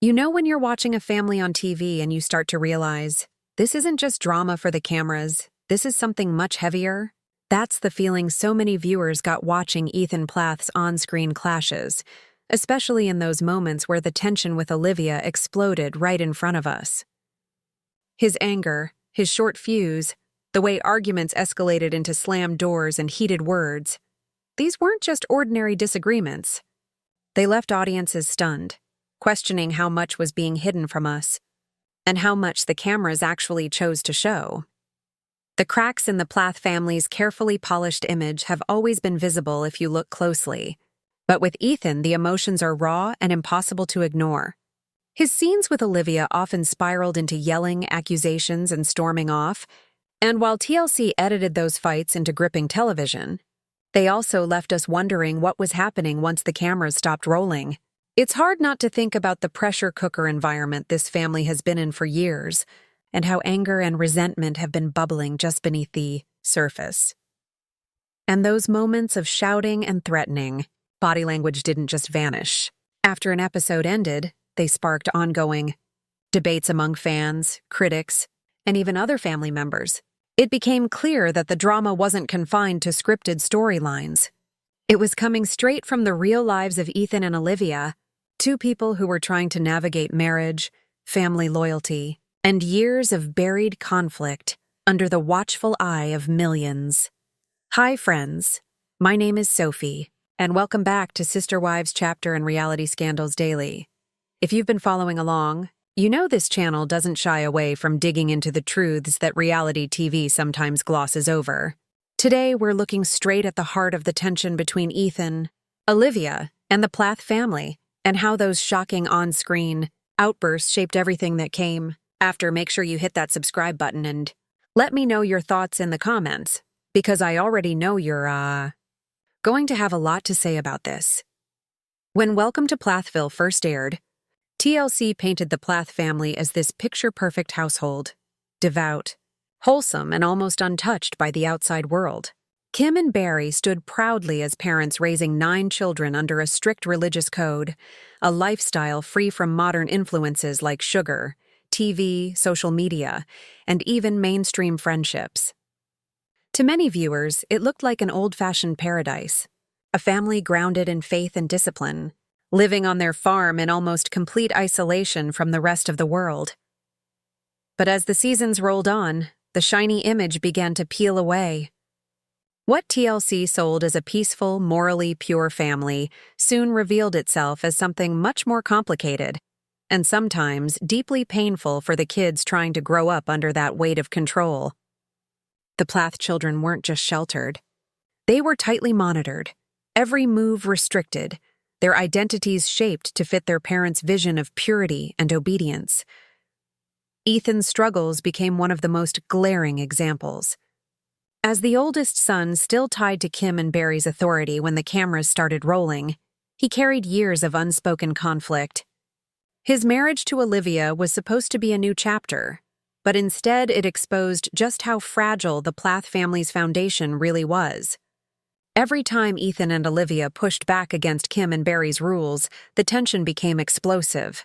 You know when you're watching a family on TV and you start to realize, this isn't just drama for the cameras, this is something much heavier? That's the feeling so many viewers got watching Ethan Plath's on-screen clashes, especially in those moments where the tension with Olivia exploded right in front of us. His anger, his short fuse, the way arguments escalated into slammed doors and heated words, these weren't just ordinary disagreements. They left audiences stunned, questioning how much was being hidden from us, and how much the cameras actually chose to show. The cracks in the Plath family's carefully polished image have always been visible if you look closely, but with Ethan, the emotions are raw and impossible to ignore. His scenes with Olivia often spiraled into yelling, accusations, and storming off, and while TLC edited those fights into gripping television, they also left us wondering what was happening once the cameras stopped rolling. It's hard not to think about the pressure cooker environment this family has been in for years, and how anger and resentment have been bubbling just beneath the surface. And those moments of shouting and threatening, body language didn't just vanish. After an episode ended, they sparked ongoing debates among fans, critics, and even other family members. It became clear that the drama wasn't confined to scripted storylines. It was coming straight from the real lives of Ethan and Olivia, two people who were trying to navigate marriage, family loyalty, and years of buried conflict under the watchful eye of millions. Hi, friends. My name is Sophie, and welcome back to Sister Wives Chapter and Reality Scandals Daily. If you've been following along, you know this channel doesn't shy away from digging into the truths that reality TV sometimes glosses over. Today, we're looking straight at the heart of the tension between Ethan, Olivia, and the Plath family, and how those shocking on-screen outbursts shaped everything that came after. Make sure you hit that subscribe button and let me know your thoughts in the comments, because I already know you're, going to have a lot to say about this. When Welcome to Plathville first aired, TLC painted the Plath family as this picture-perfect household, devout, wholesome, and almost untouched by the outside world. Kim and Barry stood proudly as parents raising 9 children under a strict religious code, a lifestyle free from modern influences like sugar, TV, social media, and even mainstream friendships. To many viewers, it looked like an old-fashioned paradise, a family grounded in faith and discipline, living on their farm in almost complete isolation from the rest of the world. But as the seasons rolled on, the shiny image began to peel away. What TLC sold as a peaceful, morally pure family soon revealed itself as something much more complicated, and sometimes deeply painful for the kids trying to grow up under that weight of control. The Plath children weren't just sheltered. They were tightly monitored, every move restricted, their identities shaped to fit their parents' vision of purity and obedience. Ethan's struggles became one of the most glaring examples. As the oldest son still tied to Kim and Barry's authority when the cameras started rolling, he carried years of unspoken conflict. His marriage to Olivia was supposed to be a new chapter, but instead it exposed just how fragile the Plath family's foundation really was. Every time Ethan and Olivia pushed back against Kim and Barry's rules, the tension became explosive.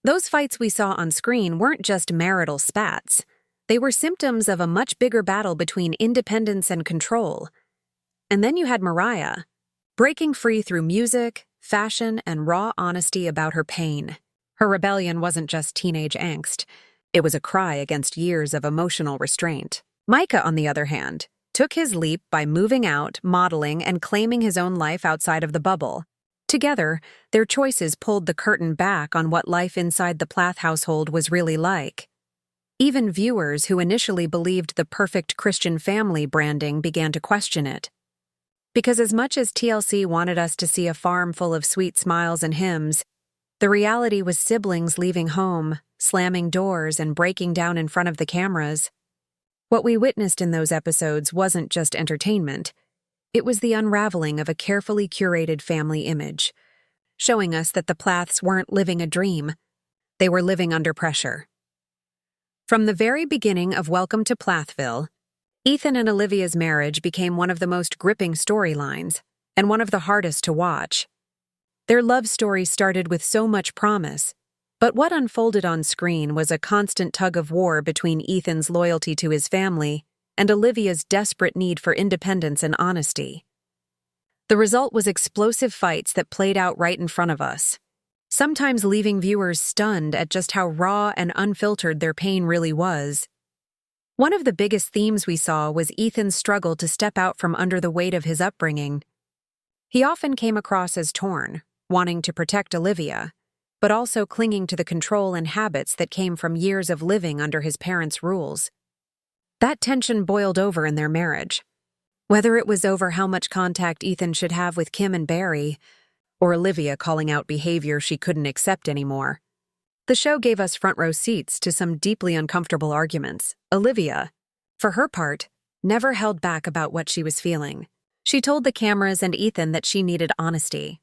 Those fights we saw on screen weren't just marital spats. They were symptoms of a much bigger battle between independence and control. And then you had Mariah, breaking free through music, fashion, and raw honesty about her pain. Her rebellion wasn't just teenage angst. It was a cry against years of emotional restraint. Micah, on the other hand, took his leap by moving out, modeling, and claiming his own life outside of the bubble. Together, their choices pulled the curtain back on what life inside the Plath household was really like. Even viewers who initially believed the perfect Christian family branding began to question it. Because as much as TLC wanted us to see a farm full of sweet smiles and hymns, the reality was siblings leaving home, slamming doors, and breaking down in front of the cameras. What we witnessed in those episodes wasn't just entertainment. It was the unraveling of a carefully curated family image, showing us that the Plaths weren't living a dream. They were living under pressure. From the very beginning of Welcome to Plathville, Ethan and Olivia's marriage became one of the most gripping storylines, and one of the hardest to watch. Their love story started with so much promise, but what unfolded on screen was a constant tug-of-war between Ethan's loyalty to his family and Olivia's desperate need for independence and honesty. The result was explosive fights that played out right in front of us, sometimes leaving viewers stunned at just how raw and unfiltered their pain really was. One of the biggest themes we saw was Ethan's struggle to step out from under the weight of his upbringing. He often came across as torn, wanting to protect Olivia, but also clinging to the control and habits that came from years of living under his parents' rules. That tension boiled over in their marriage. Whether it was over how much contact Ethan should have with Kim and Barry, or Olivia calling out behavior she couldn't accept anymore. The show gave us front-row seats to some deeply uncomfortable arguments. Olivia, for her part, never held back about what she was feeling. She told the cameras and Ethan that she needed honesty.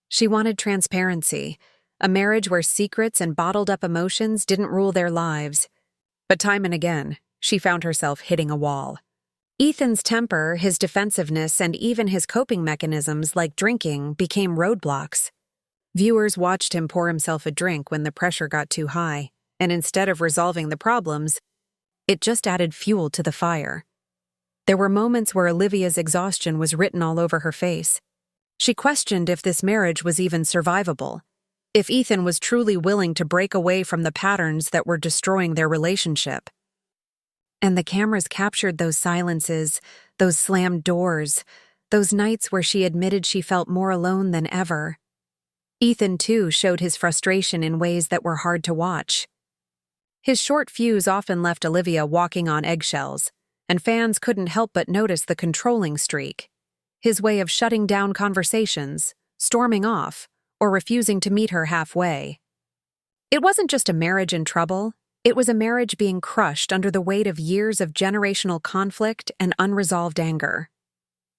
She wanted transparency, a marriage where secrets and bottled-up emotions didn't rule their lives. But time and again, she found herself hitting a wall. Ethan's temper, his defensiveness, and even his coping mechanisms like drinking became roadblocks. Viewers watched him pour himself a drink when the pressure got too high, and instead of resolving the problems, it just added fuel to the fire. There were moments where Olivia's exhaustion was written all over her face. She questioned if this marriage was even survivable, if Ethan was truly willing to break away from the patterns that were destroying their relationship. And the cameras captured those silences, those slammed doors, those nights where she admitted she felt more alone than ever. Ethan, too, showed his frustration in ways that were hard to watch. His short fuse often left Olivia walking on eggshells, and fans couldn't help but notice the controlling streak, his way of shutting down conversations, storming off, or refusing to meet her halfway. It wasn't just a marriage in trouble, it was a marriage being crushed under the weight of years of generational conflict and unresolved anger.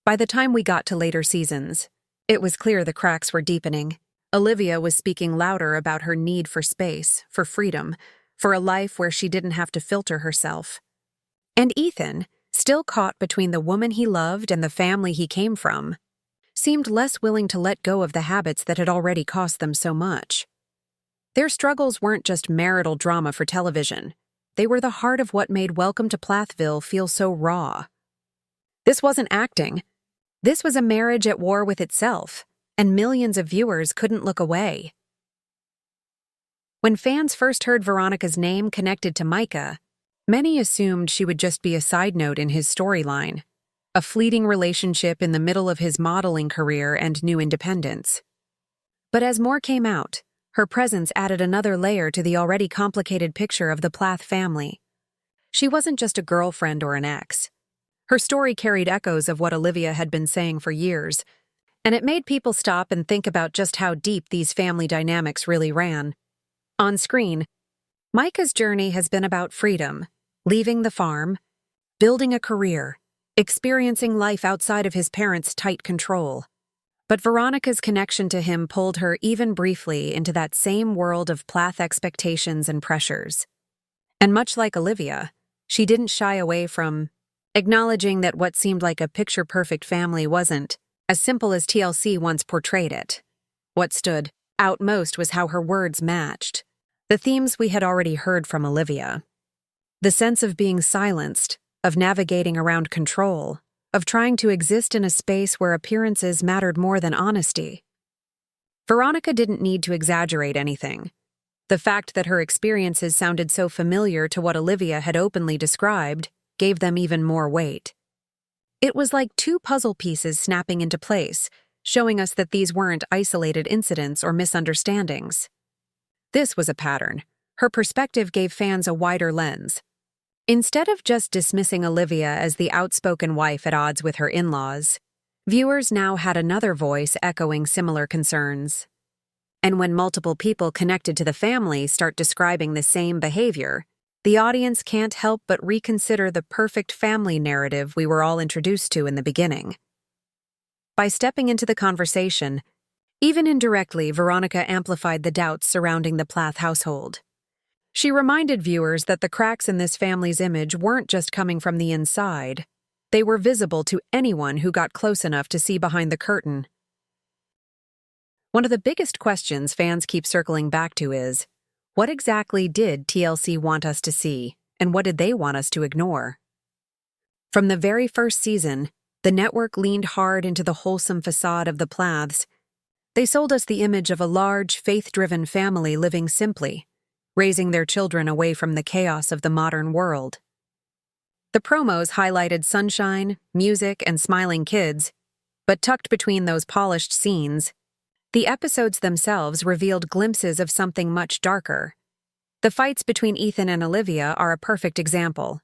By the time we got to later seasons, it was clear the cracks were deepening. Olivia was speaking louder about her need for space, for freedom, for a life where she didn't have to filter herself. And Ethan, still caught between the woman he loved and the family he came from, seemed less willing to let go of the habits that had already cost them so much. Their struggles weren't just marital drama for television. They were the heart of what made Welcome to Plathville feel so raw. This wasn't acting. This was a marriage at war with itself, and millions of viewers couldn't look away. When fans first heard Veronica's name connected to Micah, many assumed she would just be a side note in his storyline, a fleeting relationship in the middle of his modeling career and new independence. But as more came out, her presence added another layer to the already complicated picture of the Plath family. She wasn't just a girlfriend or an ex. Her story carried echoes of what Olivia had been saying for years, and it made people stop and think about just how deep these family dynamics really ran. On screen, Micah's journey has been about freedom, leaving the farm, building a career, experiencing life outside of his parents' tight control. But Veronica's connection to him pulled her even briefly into that same world of Plath expectations and pressures. And much like Olivia, she didn't shy away from acknowledging that what seemed like a picture-perfect family wasn't as simple as TLC once portrayed it. What stood out most was how her words matched the themes we had already heard from Olivia. The sense of being silenced, of navigating around control, of trying to exist in a space where appearances mattered more than honesty. Veronica didn't need to exaggerate anything. The fact that her experiences sounded so familiar to what Olivia had openly described gave them even more weight. It was like two puzzle pieces snapping into place, showing us that these weren't isolated incidents or misunderstandings. This was a pattern. Her perspective gave fans a wider lens. Instead of just dismissing Olivia as the outspoken wife at odds with her in-laws, viewers now had another voice echoing similar concerns. And when multiple people connected to the family start describing the same behavior, the audience can't help but reconsider the perfect family narrative we were all introduced to in the beginning. By stepping into the conversation, even indirectly, Veronica amplified the doubts surrounding the Plath household. She reminded viewers that the cracks in this family's image weren't just coming from the inside. They were visible to anyone who got close enough to see behind the curtain. One of the biggest questions fans keep circling back to is, what exactly did TLC want us to see, and what did they want us to ignore? From the very first season, the network leaned hard into the wholesome facade of the Plaths. They sold us the image of a large, faith-driven family living simply, raising their children away from the chaos of the modern world. The promos highlighted sunshine, music, and smiling kids, but tucked between those polished scenes, the episodes themselves revealed glimpses of something much darker. The fights between Ethan and Olivia are a perfect example.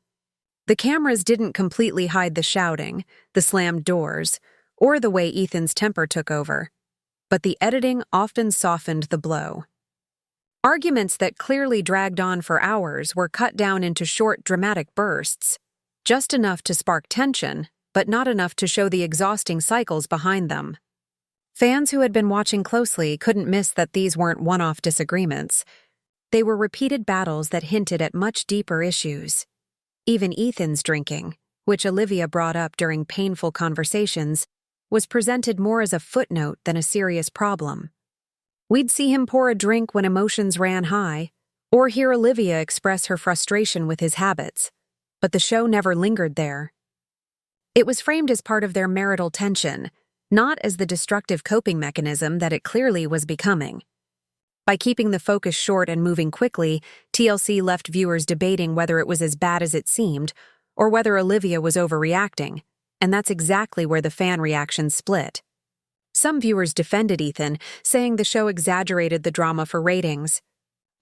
The cameras didn't completely hide the shouting, the slammed doors, or the way Ethan's temper took over, but the editing often softened the blow. Arguments that clearly dragged on for hours were cut down into short, dramatic bursts, just enough to spark tension, but not enough to show the exhausting cycles behind them. Fans who had been watching closely couldn't miss that these weren't one-off disagreements. They were repeated battles that hinted at much deeper issues. Even Ethan's drinking, which Olivia brought up during painful conversations, was presented more as a footnote than a serious problem. We'd see him pour a drink when emotions ran high, or hear Olivia express her frustration with his habits, but the show never lingered there. It was framed as part of their marital tension, not as the destructive coping mechanism that it clearly was becoming. By keeping the focus short and moving quickly, TLC left viewers debating whether it was as bad as it seemed, or whether Olivia was overreacting, and that's exactly where the fan reactions split. Some viewers defended Ethan, saying the show exaggerated the drama for ratings.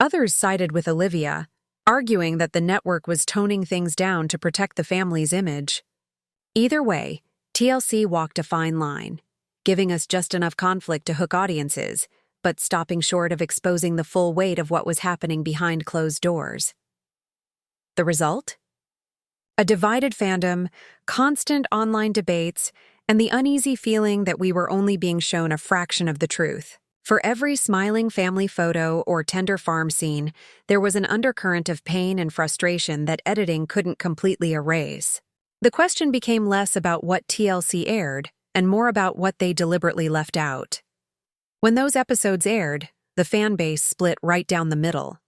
Others sided with Olivia, arguing that the network was toning things down to protect the family's image. Either way, TLC walked a fine line, giving us just enough conflict to hook audiences, but stopping short of exposing the full weight of what was happening behind closed doors. The result? A divided fandom, constant online debates, and the uneasy feeling that we were only being shown a fraction of the truth. For every smiling family photo or tender farm scene, there was an undercurrent of pain and frustration that editing couldn't completely erase. The question became less about what TLC aired and more about what they deliberately left out. When those episodes aired, the fan base split right down the middle.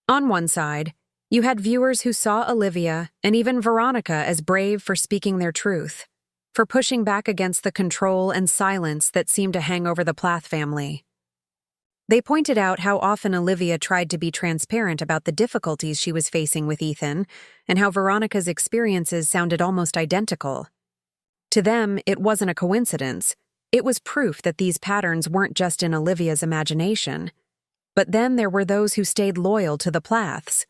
On one side, you had viewers who saw Olivia and even Veronica as brave for speaking their truth, for pushing back against the control and silence that seemed to hang over the Plath family. They pointed out how often Olivia tried to be transparent about the difficulties she was facing with Ethan, and how Veronica's experiences sounded almost identical. To them, it wasn't a coincidence. It was proof that these patterns weren't just in Olivia's imagination. But then there were those who stayed loyal to the Plaths,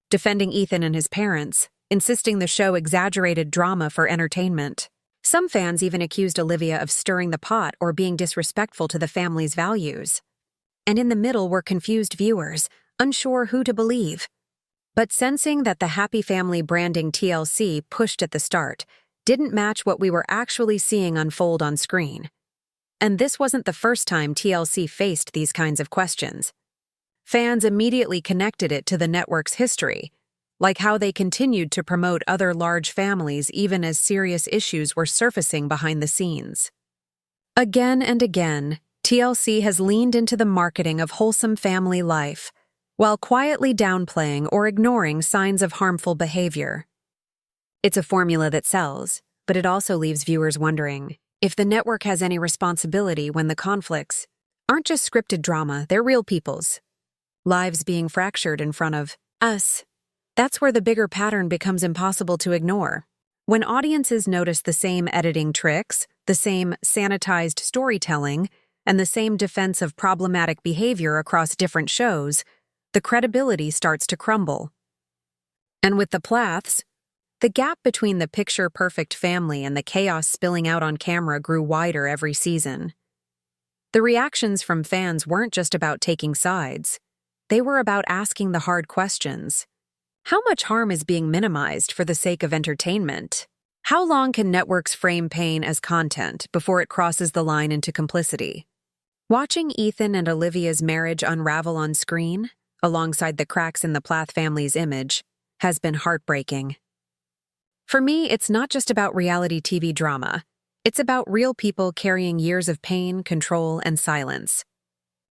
defending Ethan and his parents, insisting the show exaggerated drama for entertainment. Some fans even accused Olivia of stirring the pot or being disrespectful to the family's values. And in the middle were confused viewers, unsure who to believe. But sensing that the happy family branding TLC pushed at the start didn't match what we were actually seeing unfold on screen. And this wasn't the first time TLC faced these kinds of questions. Fans immediately connected it to the network's history, like how they continued to promote other large families even as serious issues were surfacing behind the scenes. Again and again, TLC has leaned into the marketing of wholesome family life, while quietly downplaying or ignoring signs of harmful behavior. It's a formula that sells, but it also leaves viewers wondering if the network has any responsibility when the conflicts aren't just scripted drama, they're real people's lives being fractured in front of us. That's where the bigger pattern becomes impossible to ignore. When audiences notice the same editing tricks, the same sanitized storytelling, and the same defense of problematic behavior across different shows, the credibility starts to crumble. And with the Plaths, the gap between the picture-perfect family and the chaos spilling out on camera grew wider every season. The reactions from fans weren't just about taking sides. They were about asking the hard questions. How much harm is being minimized for the sake of entertainment? How long can networks frame pain as content before it crosses the line into complicity? Watching Ethan and Olivia's marriage unravel on screen, alongside the cracks in the Plath family's image, has been heartbreaking. For me, it's not just about reality TV drama. It's about real people carrying years of pain, control, and silence.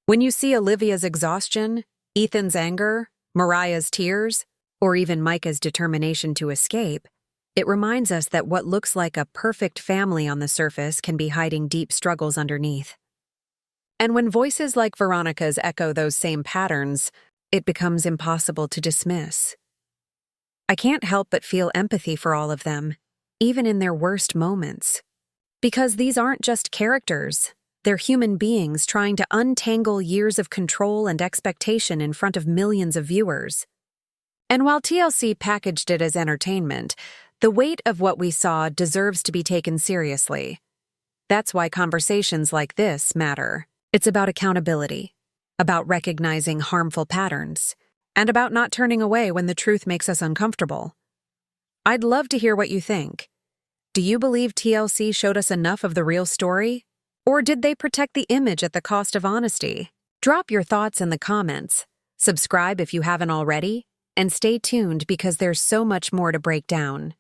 When you see Olivia's exhaustion, Ethan's anger, Mariah's tears, or even Micah's determination to escape, it reminds us that what looks like a perfect family on the surface can be hiding deep struggles underneath. And when voices like Veronica's echo those same patterns, it becomes impossible to dismiss. I can't help but feel empathy for all of them, even in their worst moments. Because these aren't just characters, they're human beings trying to untangle years of control and expectation in front of millions of viewers. And while TLC packaged it as entertainment, the weight of what we saw deserves to be taken seriously. That's why conversations like this matter. It's about accountability, about recognizing harmful patterns, and about not turning away when the truth makes us uncomfortable. I'd love to hear what you think. Do you believe TLC showed us enough of the real story? Or did they protect the image at the cost of honesty? Drop your thoughts in the comments, subscribe if you haven't already, and stay tuned because there's so much more to break down.